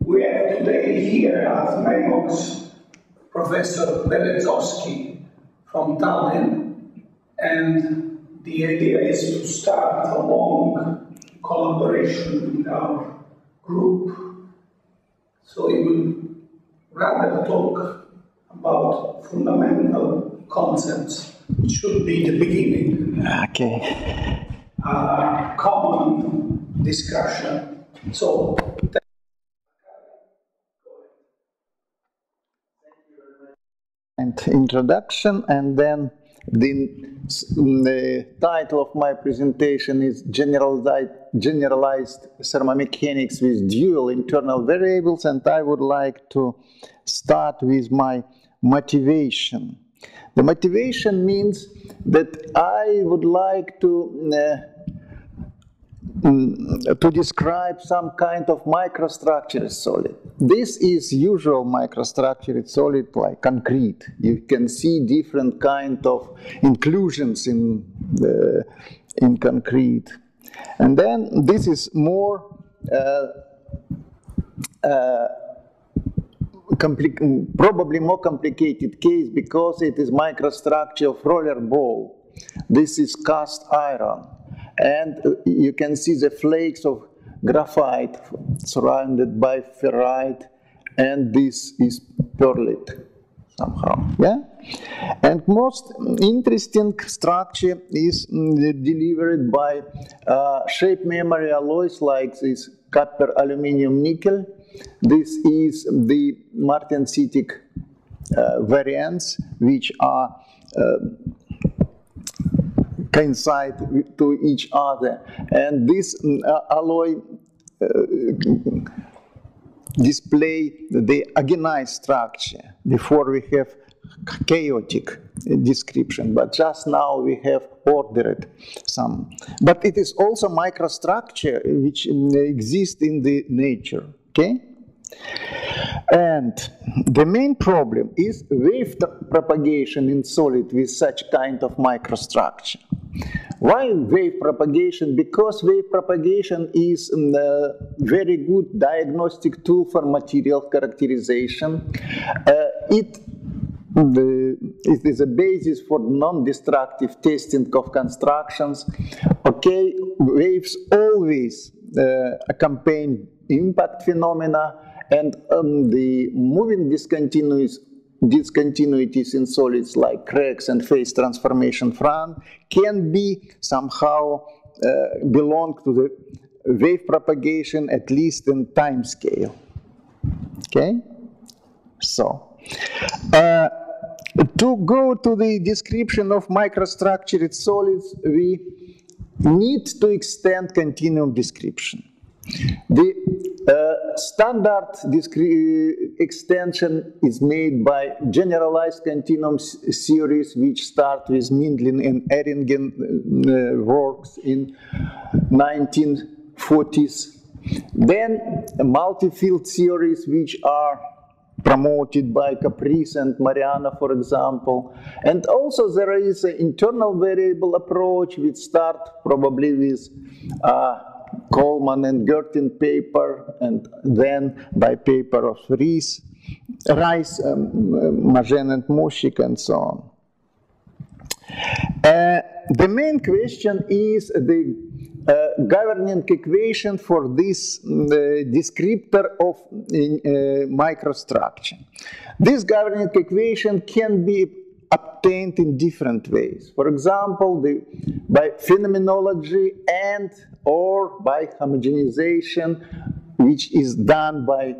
We have today here at M&MoCS Professor Berezovski from Tallinn, and the idea is to start a long collaboration with our group. So we will rather talk about fundamental concepts, which should be the beginning. Okay. Common discussion. So, and introduction, and then the title of my presentation is Generalized Thermomechanics with Dual Internal Variables, and I would like to start with my motivation. The motivation means that I would like to describe some kind of microstructured solid. This is usual microstructured solid like concrete. You can see different kind of inclusions in concrete. And then this is more probably more complicated case because it is microstructure of roller ball. This is cast iron. And you can see the flakes of graphite surrounded by ferrite, and this is pearlite somehow. Yeah? And most interesting structure is delivered by shape memory alloys like this copper, aluminum, nickel. This is the martensitic variants, which are coincide to each other, and this alloy display the agonized structure. Before we have chaotic description, but just now we have ordered some. But it is also microstructure which exists in the nature. Okay. And the main problem is wave propagation in solid with such kind of microstructure. Why wave propagation? Because wave propagation is a very good diagnostic tool for material characterization. It is a basis for non-destructive testing of constructions. Okay, waves always accompany impact phenomena, and the moving discontinuities in solids like cracks and phase transformation front can be somehow belong to the wave propagation, at least in time scale. Okay? So, to go to the description of microstructured solids, we need to extend continuum description. The standard extension is made by generalized continuum series, which start with Mindlin and Ehringen works in 1940s. Then multi-field theories, which are promoted by Caprice and Mariana, for example. And also there is an internal variable approach, which start probably with Coleman and Gertin paper, and then by paper of Rice, Magen and Mushik, and so on. The main question is the governing equation for this descriptor of microstructure. This governing equation can be obtained in different ways. For example, by phenomenology and or by homogenization, which is done by,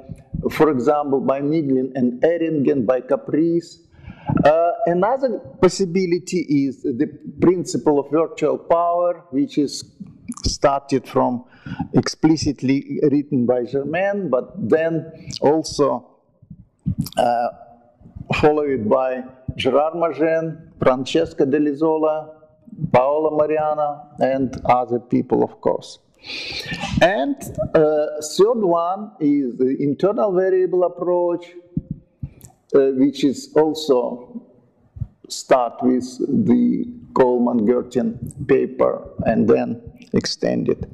for example, by Mindlin and Ehringen, by Caprice. Another possibility is the principle of virtual power, which is started from explicitly written by Germain, but then also followed by Gerard Magen, Francesca Delisola, Paola Mariana, and other people, of course. And third one is the internal variable approach, which is also start with the Coleman-Gertin paper and then extended.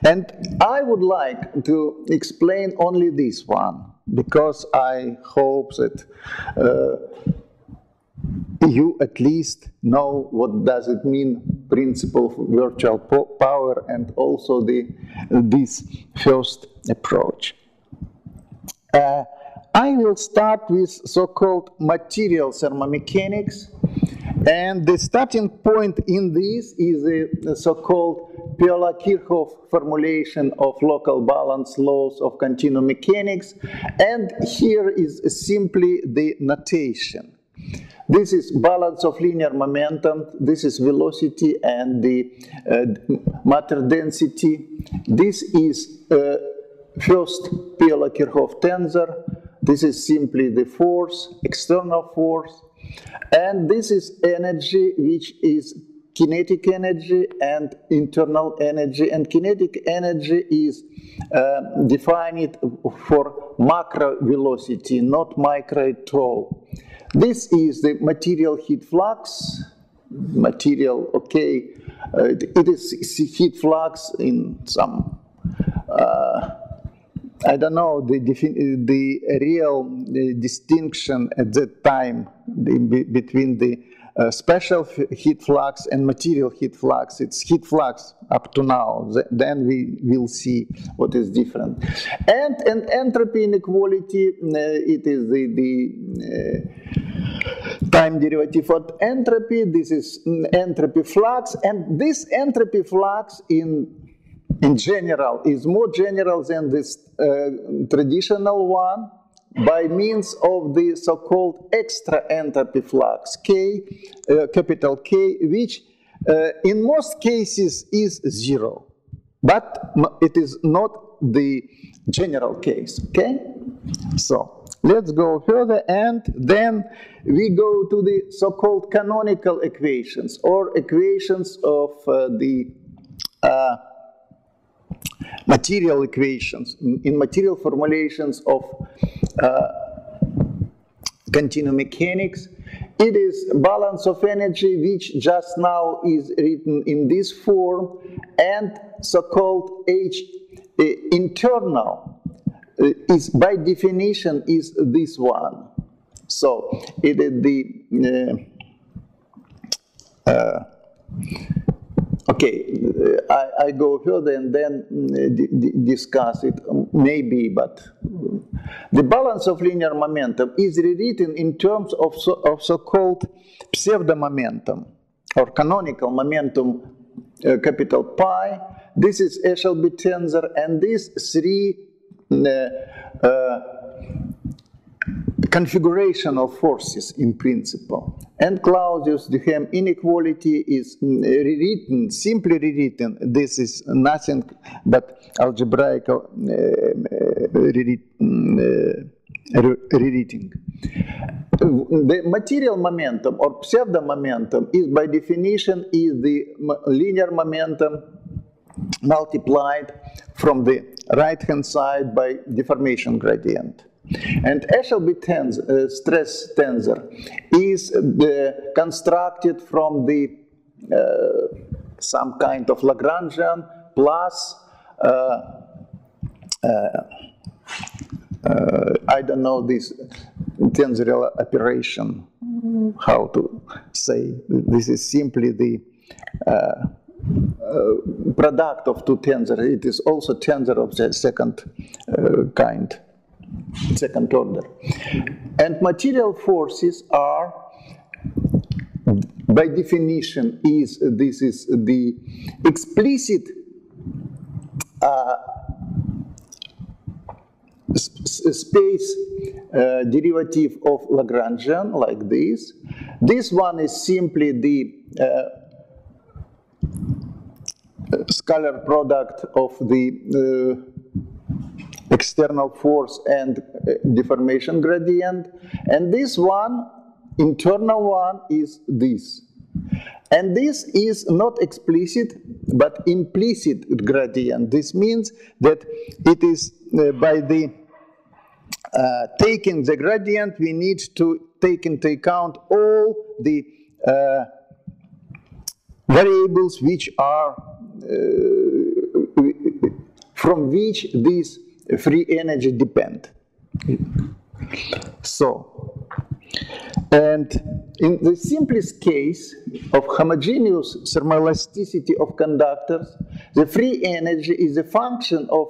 And I would like to explain only this one, because I hope that you at least know what does it mean, principle of virtual power, and also this first approach. I will start with so-called material thermomechanics, and the starting point in this is the so-called Piola-Kirchhoff formulation of local balance laws of continuum mechanics, and here is simply the notation. This is balance of linear momentum, this is velocity and the matter density. This is first Piola-Kirchhoff tensor. This is simply the force, external force. And this is energy, which is kinetic energy and internal energy. And kinetic energy is defined for macro velocity, not micro at all. This is the material heat flux. Material, okay, it is heat flux in some I don't know the real distinction at that time between the special heat flux and material heat flux. It's heat flux up to now. Then we will see what is different. And entropy inequality, it is the time derivative of entropy. This is entropy flux, and this entropy flux in general is more general than this traditional one by means of the so-called extra entropy flux, K, capital K, which in most cases is zero. But it is not the general case, okay? So let's go further, and then we go to the so-called canonical equations, or equations of the material equations, in material formulations of continuum mechanics. It is balance of energy, which just now is written in this form, and so-called H internal is by definition is this one. So it is the okay, I go further and then discuss it, maybe, but the balance of linear momentum is rewritten in terms of so-called pseudo-momentum, or canonical momentum, capital pi. This is Eshelby tensor, and these three configuration of forces in principle. And Clausius-Duhem inequality is rewritten, simply rewritten. This is nothing but algebraic rewriting. The material momentum or pseudo-momentum is by definition is the linear momentum multiplied from the right-hand side by deformation gradient. And Eshelby stress tensor is constructed from the some kind of Lagrangian plus I don't know this tensorial operation, how to say. This is simply the product of two tensors. It is also tensor of the second kind, second order. And material forces are, by definition, this is the explicit space derivative of Lagrangian, like this. This one is simply the scalar product of the external force and deformation gradient. And this one, internal one, is this. And this is not explicit, but implicit gradient. This means that it is by the taking the gradient, we need to take into account all the variables which are from which these free energy depend. So, and in the simplest case of homogeneous thermoelasticity of conductors, the free energy is a function of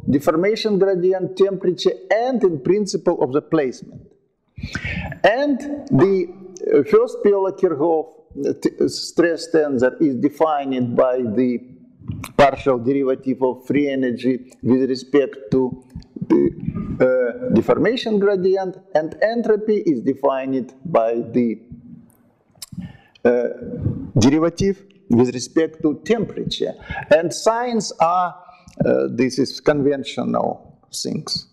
deformation gradient, temperature, and in principle of the placement. And the first Piola-Kirchhoff stress tensor is defined by the partial derivative of free energy with respect to the deformation gradient, and entropy is defined by the derivative with respect to temperature. And signs are, this is conventional things.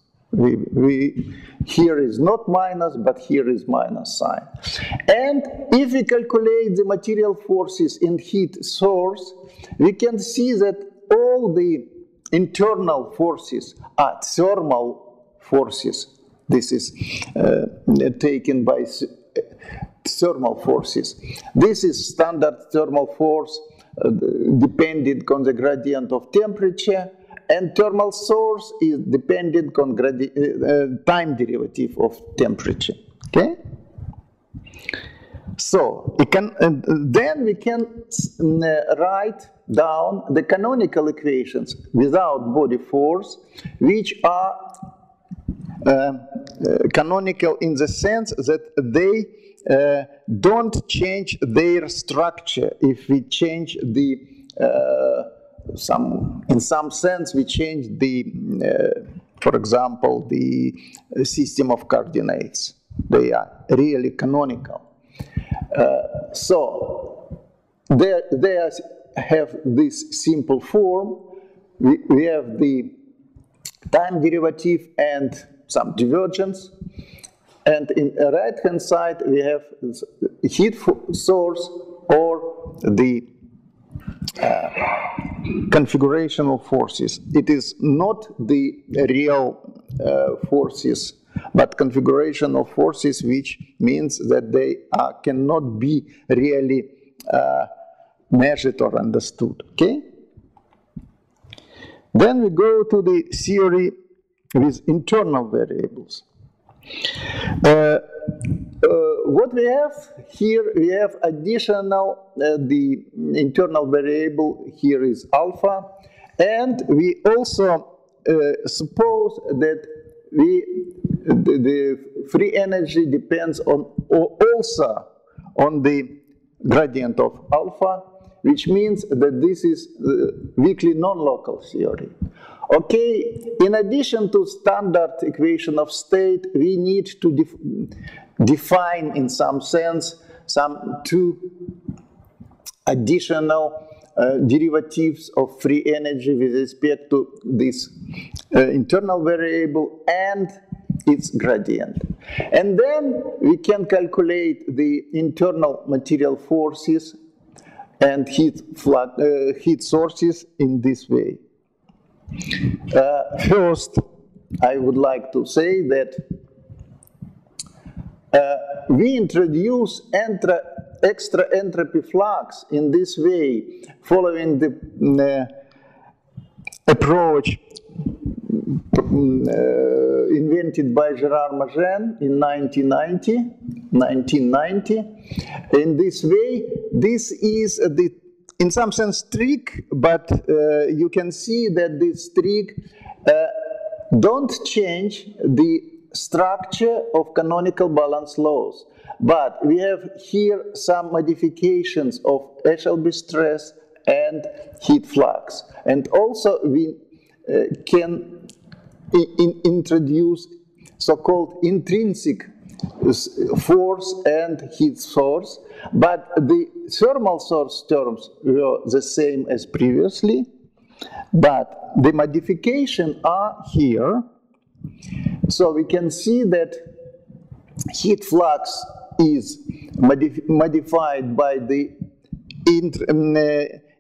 Here is not minus, but here is minus sign. And if we calculate the material forces in heat source, we can see that all the internal forces are thermal forces. This is taken by thermal forces. This is standard thermal force dependent on the gradient of temperature, and thermal source is dependent on time derivative of temperature. Okay? So then we can write down the canonical equations without body force, which are canonical in the sense that they don't change their structure if we change the in some sense we change the for example the system of coordinates. They are really canonical. So they have this simple form. We have the time derivative and some divergence, and in the right hand side we have heat source or the configurational forces. It is not the real forces, but configurational forces, which means that they cannot be really measured or understood. Okay? Then we go to the theory with internal variables. What we have here, we have additional, the internal variable here is alpha, and we also suppose that the free energy depends on also on the gradient of alpha, which means that this is weakly non-local theory. Okay, in addition to standard equation of state, we need to define in some sense some two additional derivatives of free energy with respect to this internal variable and its gradient. And then we can calculate the internal material forces and heat sources in this way. First, I would like to say that we introduce extra entropy flux in this way, following the approach invented by Gérard Magen in 1990. In this way, this is in some sense trick, but you can see that this trick don't change the structure of canonical balance laws. But we have here some modifications of Eshelby stress and heat flux. And also we can introduce so-called intrinsic force and heat source, but the thermal source terms were the same as previously, but the modifications are here. So we can see that heat flux is modified by the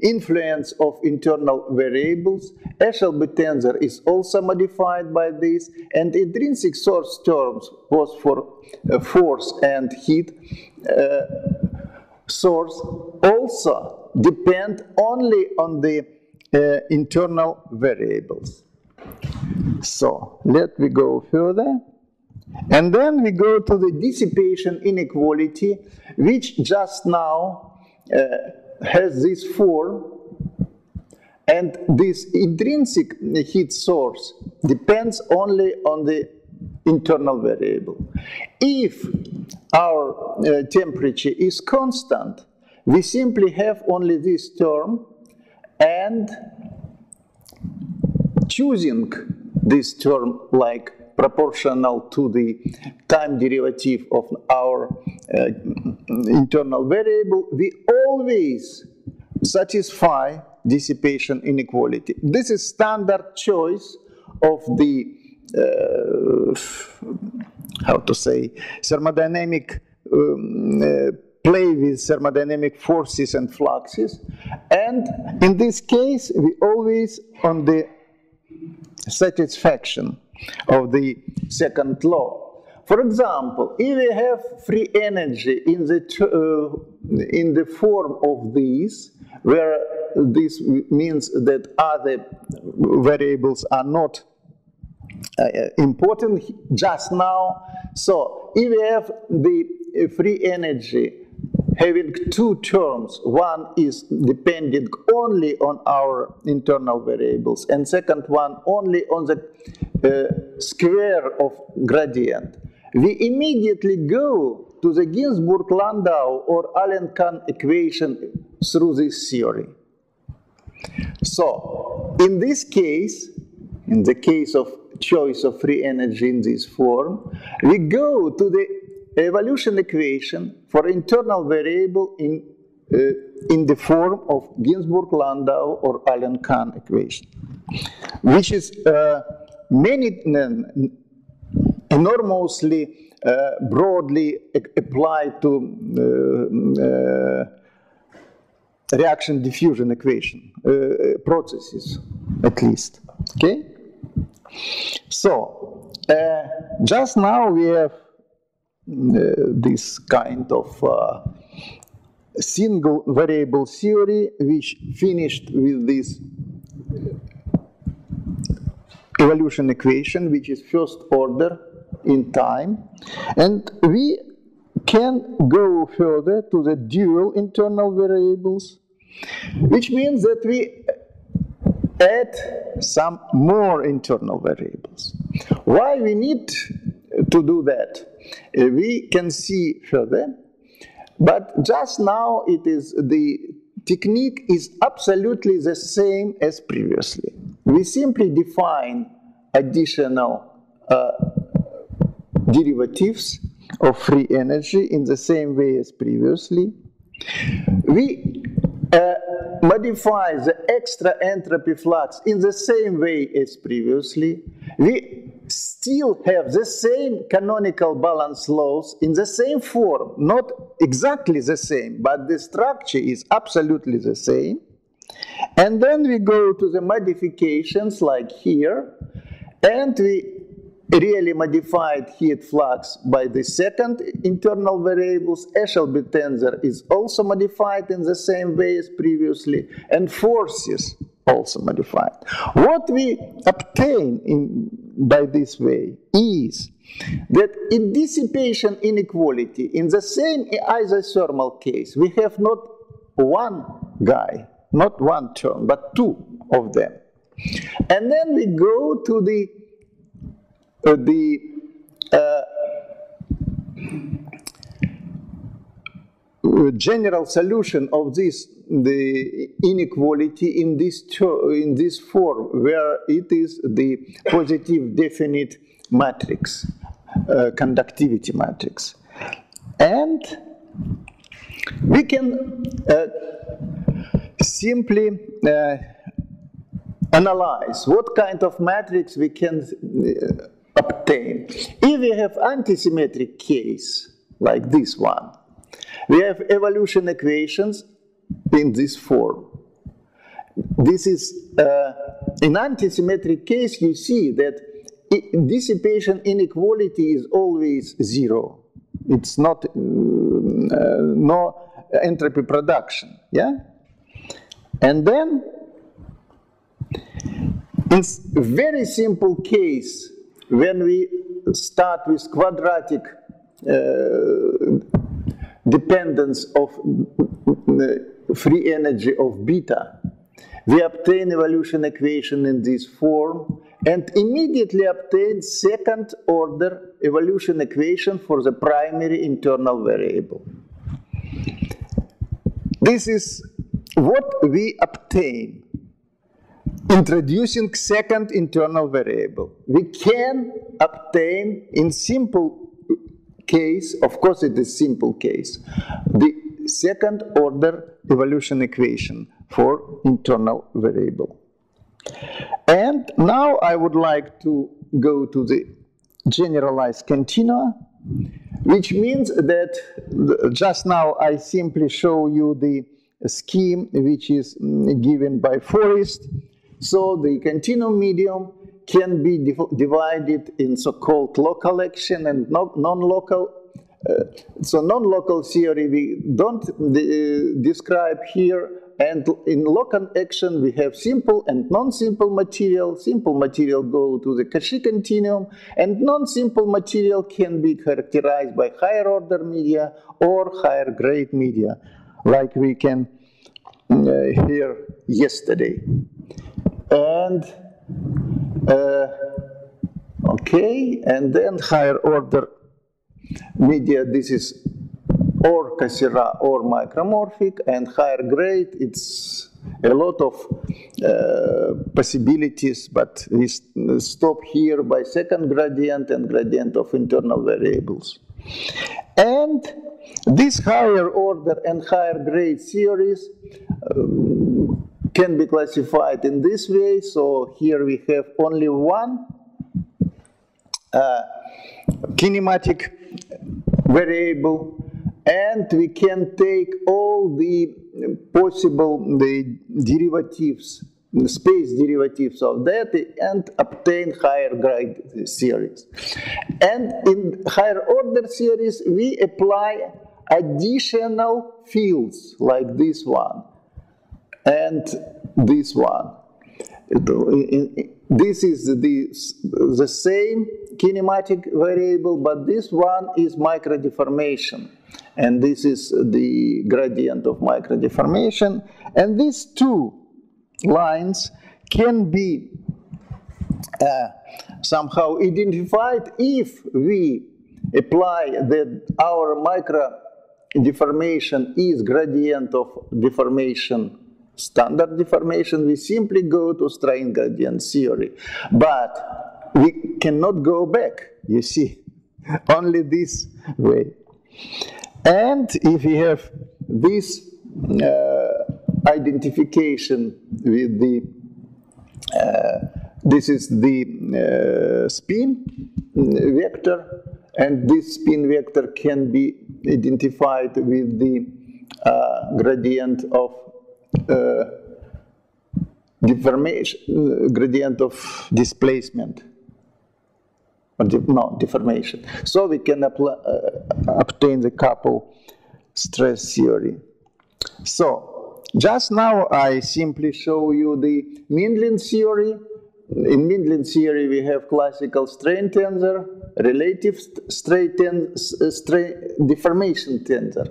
influence of internal variables. Eshelby tensor is also modified by this, and intrinsic source terms, both for force and heat source, also depend only on the internal variables. So let me go further. And then we go to the dissipation inequality, which just now has this form, and this intrinsic heat source depends only on the internal variable. If our temperature is constant, we simply have only this term, and choosing this term like proportional to the time derivative of our internal variable, we always satisfy dissipation inequality. This is standard choice of the, how to say, thermodynamic play with thermodynamic forces and fluxes. And in this case, we always on the satisfaction of the second law. For example, if we have free energy in the form of this, where this means that other variables are not important just now. So if we have the free energy having two terms, one is depending only on our internal variables, and second one only on the square of gradient, we immediately go to the Ginzburg-Landau or Allen-Kahn equation through this theory. So in this case, in the case of choice of free energy in this form, we go to the evolution equation for internal variable in the form of Ginzburg-Landau or Allen-Kahn equation, which is enormously broadly applied to reaction diffusion equation processes, at least. Okay. So just now we have this kind of single variable theory, which finished with this evolution equation, which is first order in time, and we can go further to the dual internal variables, which means that we add some more internal variables. Why we need to do that? We can see further, but just now it is the technique is absolutely the same as previously. We simply define additional derivatives of free energy in the same way as previously. We modify the extra entropy flux in the same way as previously. We still have the same canonical balance laws in the same form, not exactly the same, but the structure is absolutely the same. And then we go to the modifications like here, and we really modified heat flux by the second internal variables. Eshelby tensor is also modified in the same way as previously, and forces also modified. What we obtain by this way is that in dissipation inequality, in the same isothermal case, we have not one guy, not one term, but two of them. And then we go to the general solution of this, the inequality in this form, where it is the positive definite matrix, conductivity matrix. And we can simply analyze what kind of matrix we can obtain. If we have antisymmetric case, like this one, we have evolution equations in this form. This is, in antisymmetric case, you see that dissipation inequality is always zero. It's not, no entropy production, yeah? And then, In very simple case, when we start with quadratic dependence of free energy of beta, we obtain evolution equation in this form and immediately obtain second order evolution equation for the primary internal variable. This is what we obtain introducing second internal variable. We can obtain in simple case, of course it is simple case, the second order evolution equation for internal variable. And now I would like to go to the generalized continua, which means that just now I simply show you the scheme which is given by Forest. So the continuum medium can be divided in so-called local action and non-local. So non-local theory we don't describe here, and in local action we have simple and non-simple material. Simple material go to the Cauchy continuum, and non-simple material can be characterized by higher order media or higher grade media, like we can hear yesterday. And okay, and then higher order media, this is or Cassira or micromorphic, and higher grade, it's a lot of possibilities, but we stop here by second gradient and gradient of internal variables. And this higher order and higher grade theories can be classified in this way. So here we have only one kinematic variable, and we can take all the possible derivatives, the space derivatives of that, and obtain higher grade series. And in higher order series, we apply additional fields like this one and this one. This is the same kinematic variable, but this one is microdeformation. And this is the gradient of microdeformation. And these two lines can be somehow identified if we apply that our microdeformation is gradient of deformation, standard deformation. We simply go to strain gradient theory. But we cannot go back, you see, only this way. And if we have this identification with the, this is the spin vector, and this spin vector can be identified with the gradient of deformation, gradient of displacement. No, deformation. So we can obtain the couple stress theory. So just now I simply show you the Mindlin theory. In Mindlin theory we have classical strain tensor, relative strain deformation tensor.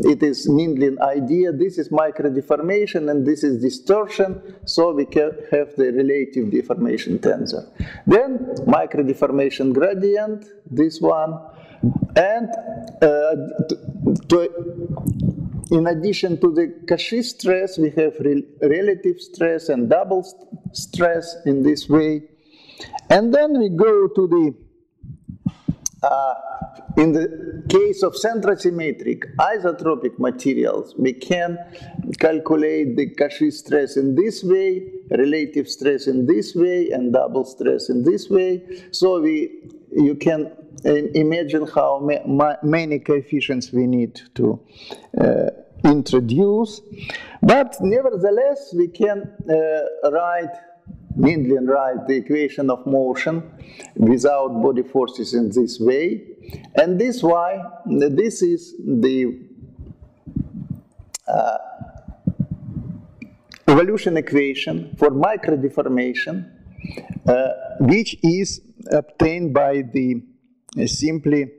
It is Mindlin idea. This is microdeformation and this is distortion, so we can have the relative deformation tensor. Then microdeformation gradient, this one, and in addition to the Cauchy stress, we have relative stress and double stress in this way. And then we go to the, in the case of centrosymmetric isotropic materials, we can calculate the Cauchy stress in this way, relative stress in this way, and double stress in this way. So you can imagine how many coefficients we need to introduce. But nevertheless, we can Mindlin write the equation of motion without body forces in this way. And this is the evolution equation for microdeformation, which is obtained by the simply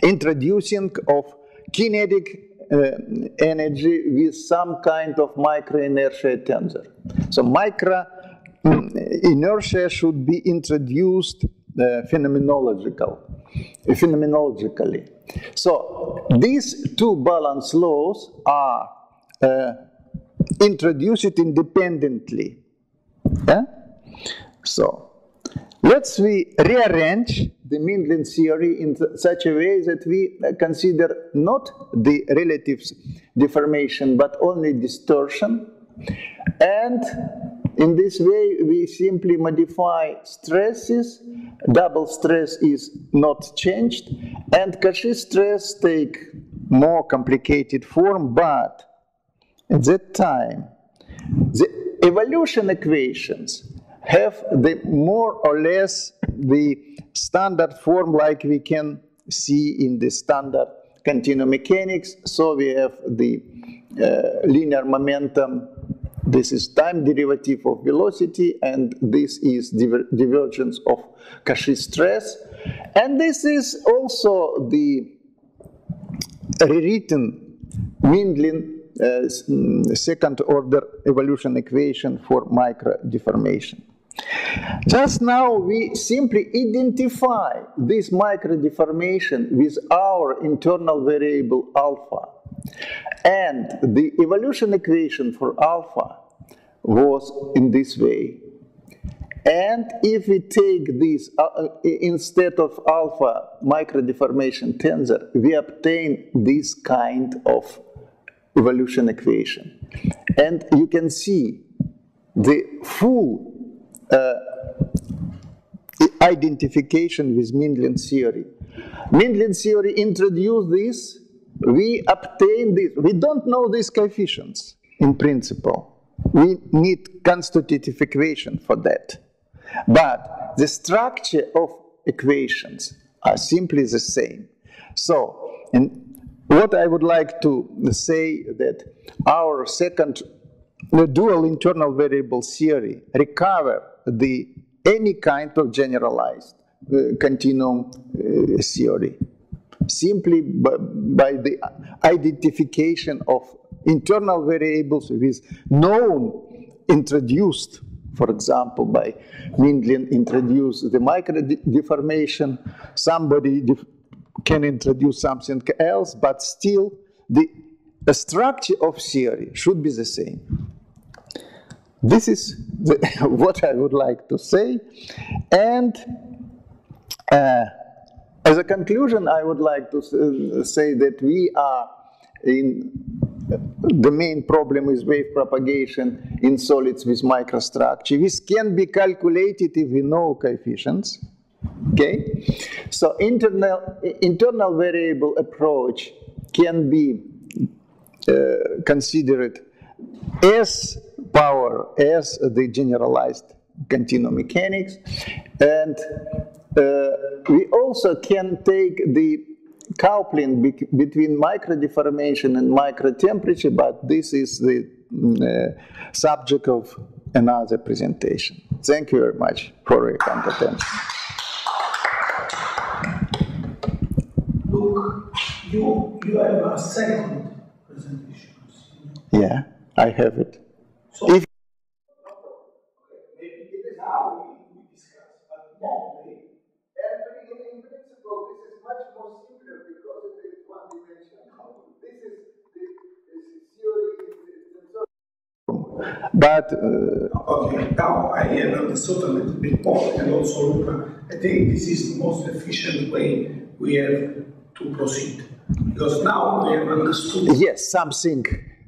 introducing of kinetic energy with some kind of micro-inertia tensor. So micro-inertia should be introduced phenomenologically. So these two balance laws are introduced independently. Yeah? So let's rearrange the Mindlin theory in such a way that we consider not the relative deformation but only distortion, and in this way we simply modify stresses. Double stress is not changed, and Cauchy stress take more complicated form, but at that time the evolution equations have the more or less the standard form like we can see in the standard continuum mechanics. So we have the linear momentum. This is time derivative of velocity, and this is divergence of Cauchy stress. And this is also the rewritten Mindlin second order evolution equation for microdeformation. Just now we simply identify this microdeformation with our internal variable alpha. And the evolution equation for alpha was in this way. And if we take this, instead of alpha microdeformation tensor, we obtain this kind of evolution equation. And you can see the full identification with Mindlin theory. Mindlin theory introduced this, we obtain this. We don't know these coefficients in principle. We need constitutive equation for that. But the structure of equations are simply the same. So, what I would like to say that our second dual internal variable theory recover any kind of generalized continuum theory simply by the identification of internal variables with known introduced. For example, by Mindlin introduced the microdeformation, somebody can introduce something else, but still the structure of theory should be the same. This is what I would like to say. And as a conclusion, I would like to say that we are in the main problem is wave propagation in solids with microstructure. This can be calculated if we know coefficients. Okay, so internal variable approach can be considered as power as the generalized continuum mechanics, and we also can take the coupling between microdeformation and microtemperature, but this is the subject of another presentation. Thank you very much for your kind attention. Look, you have a second presentation. Yeah, I have it. So, If maybe it is how we discuss, but normally, in principle, this is much more simpler because it is one dimensional. This is the theory. But okay, now I have understood a little bit more, and also Luca, I think this is the most efficient way we have to proceed, because now we have understood. Yes, something.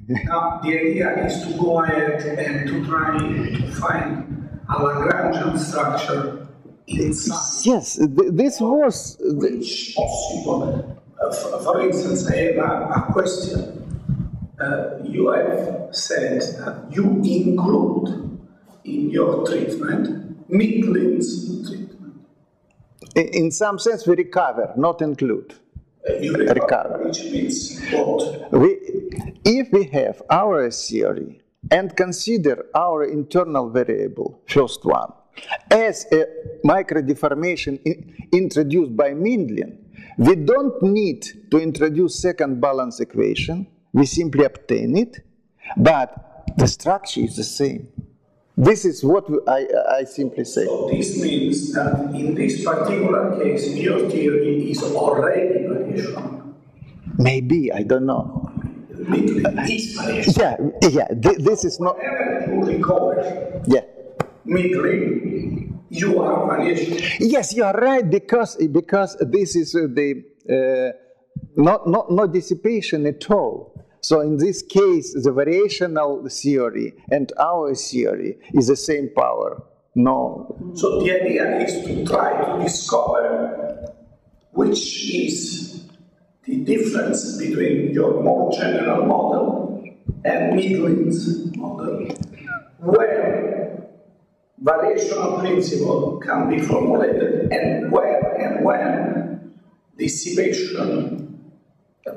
Now the idea is to go ahead and to try to find a Lagrangian structure inside. Yes, this was Which possible. For instance, I have a question. You have said that you include in your treatment Mindlin's treatment. In some sense, we recover, not include. You recover, which means what? If we have our theory and consider our internal variable, first one, as a microdeformation introduced by Mindlin, we don't need to introduce second balance equation. We simply obtain it, but the structure is the same. This is what I simply say. So this means that in this particular case, your theory is already variational. Maybe, I don't know. It's variational. Yeah, this is not... Whenever you recover midly, you are variational. Yes, you are right, because this is not dissipation at all. So in this case, the variational theory and our theory is the same power. No. So the idea is to try to discover which is the difference between your more general model and Midlin's model, where variational principle can be formulated, and where and when dissipation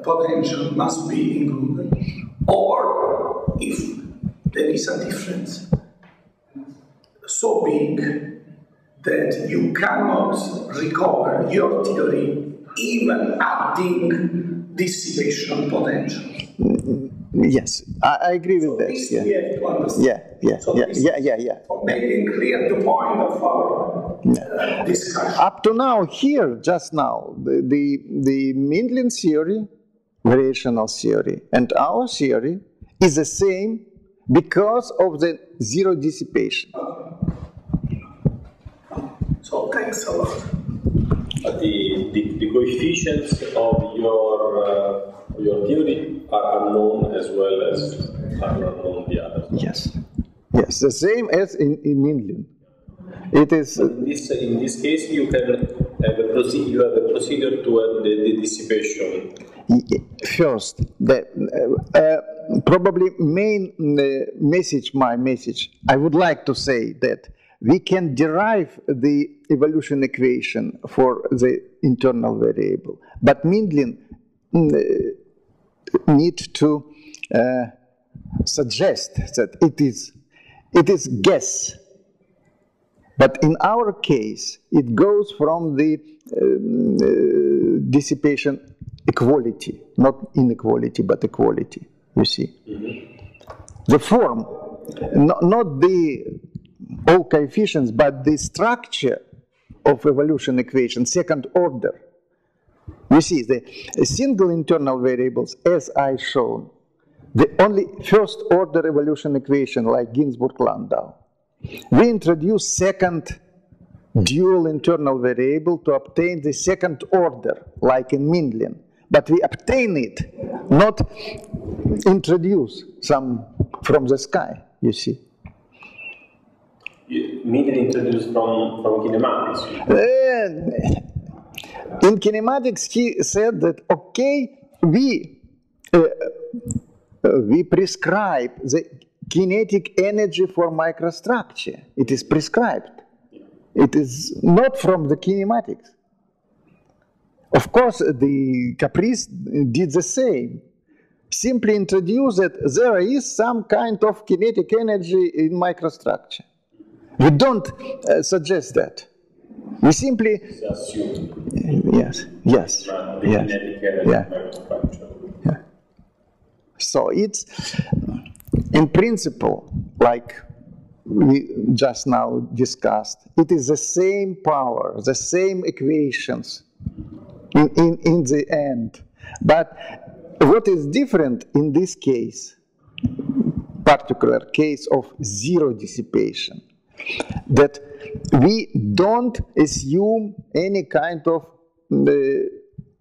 potential must be included, or if there is a difference so big that you cannot recover your theory even adding dissipation potential. Yes, I agree with that. This we have to understand. Yeah. For making clear the point of our discussion. Up to now, here, just now, the Mindlin theory, variational theory, and our theory is the same because of the zero dissipation. So thanks a lot. The coefficients of your theory are unknown as well as are unknown the others. Yes, the same as in Mindlin. It is. In this case, you can have a procedure to have the dissipation. First, the probably main my message. I would like to say that we can derive the evolution equation for the internal variable, but Mindlin need to suggest that it is guess. But in our case, it goes from the dissipation equality, not inequality, but equality, you see. The form, not the all coefficients, but the structure of evolution equation, second order. You see, the single internal variables, as I shown, the only first order evolution equation like Ginzburg-Landau. We introduce second dual internal variable to obtain the second order, like in Mindlin. But we obtain it, not introduce some from the sky, you see. Mindlin introduced from kinematics. In kinematics, he said that, okay, we prescribe the kinetic energy for microstructure. It is prescribed. It is not from the kinematics. Of course, the Caprice did the same. Simply introduce that there is some kind of kinetic energy in microstructure. We don't suggest that. We simply assume. Yes. So it's in principle, like we just now discussed, it is the same power, the same equations in the end. But what is different in this case, particular case of zero dissipation, that we don't assume any kind of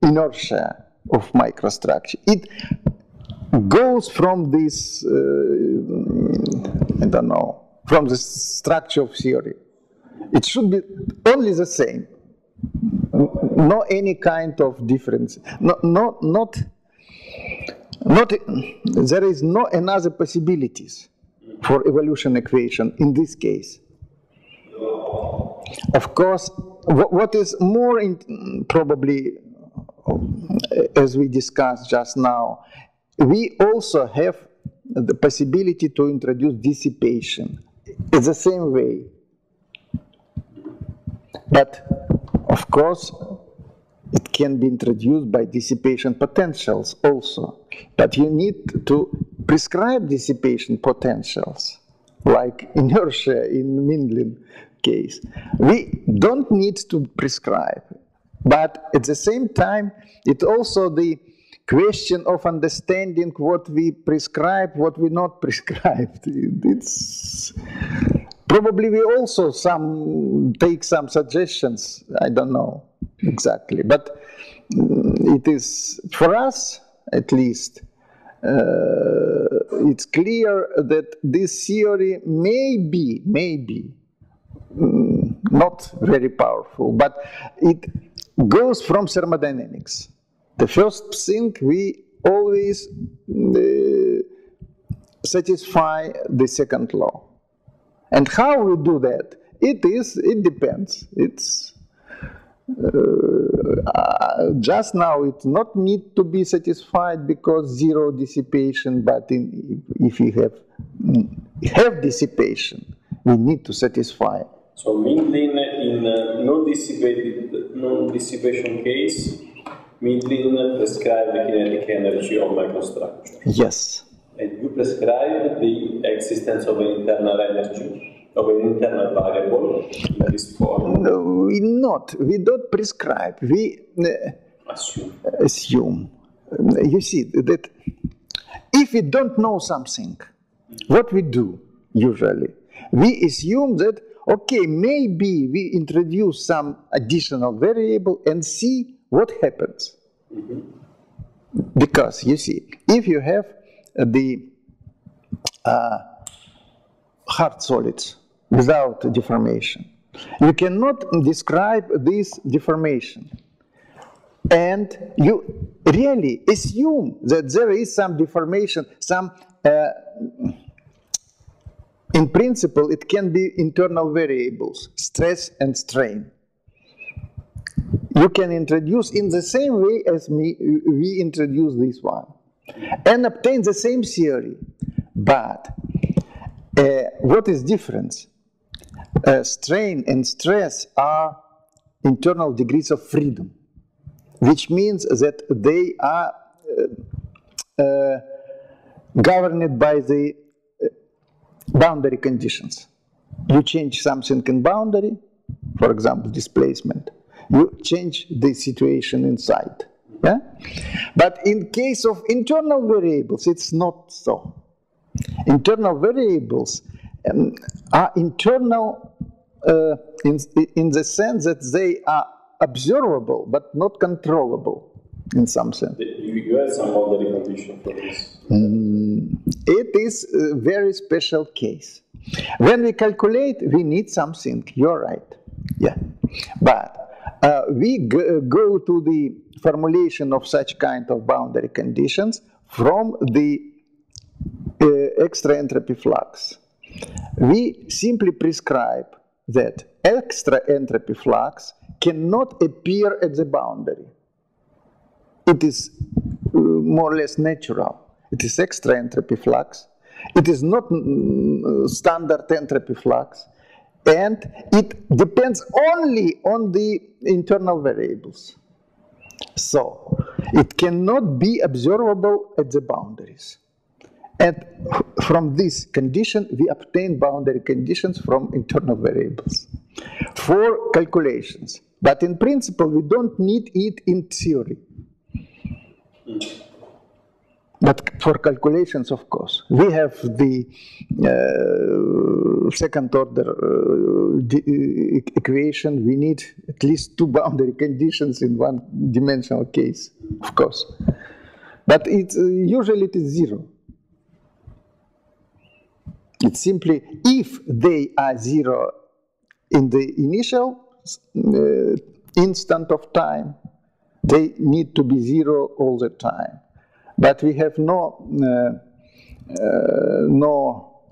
inertia of microstructure. It goes from this, I don't know, from the structure of theory. It should be only the same. No any kind of difference. There is no another possibilities for evolution equation in this case. Of course, what is more probably, as we discussed just now, we also have the possibility to introduce dissipation. It's the same way. But, of course, it can be introduced by dissipation potentials also. But you need to prescribe dissipation potentials, like inertia in Mindlin case. We don't need to prescribe. But at the same time, it's also the question of understanding what we prescribe, what we not prescribed. It's probably we also take some suggestions. I don't know exactly, but it is for us at least. It's clear that this theory may be not very powerful, but it goes from thermodynamics. The first thing, we always satisfy the second law. And how we do that? It depends. It's just now it not need to be satisfied because zero dissipation, but if we have dissipation, we need to satisfy. So Mindlin in non-dissipation case, Mindlin prescribed the kinetic energy of microstructure. Yes. And you prescribe the existence of an internal energy, of an internal variable in this form? No, we don't prescribe. We assume. You see, that if we don't know something, what we do usually? We assume that, okay, maybe we introduce some additional variable and see what happens. Mm-hmm. Because, you see, if you have the hard solids without deformation, you cannot describe this deformation. And you really assume that there is some deformation, in principle, it can be internal variables, stress and strain. You can introduce in the same way as we introduce this one and obtain the same theory. But what is different? Strain and stress are internal degrees of freedom, which means that they are governed by the boundary conditions. You change something in boundary, for example, displacement, you change the situation inside. Yeah? But in case of internal variables, it's not so. Internal variables are internal in the sense that they are observable but not controllable in some sense. You have some boundary condition for this? It is a very special case. When we calculate, we need something. You're right. Yeah. But we go to the formulation of such kind of boundary conditions from the extra entropy flux. We simply prescribe that extra entropy flux cannot appear at the boundary. It is more or less natural. It is extra entropy flux. It is not standard entropy flux. And it depends only on the internal variables. So it cannot be observable at the boundaries. And from this condition, we obtain boundary conditions from internal variables for calculations. But in principle, we don't need it in theory. But for calculations, of course, we have the second order equation. We need at least two boundary conditions in one dimensional case, of course. But usually it is zero. It's simply if they are zero in the initial instant of time, they need to be zero all the time. But we have no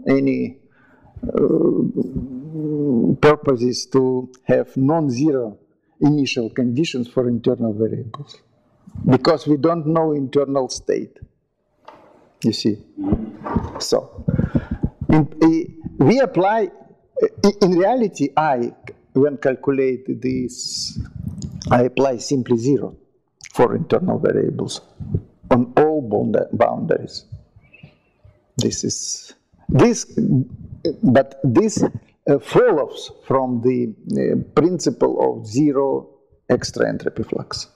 any purposes to have non-zero initial conditions for internal variables, because we don't know internal state. You see. So we apply, in reality, when calculate this, I apply simply 0 for internal variables on all boundaries. But this follows from the principle of 0 extra entropy flux.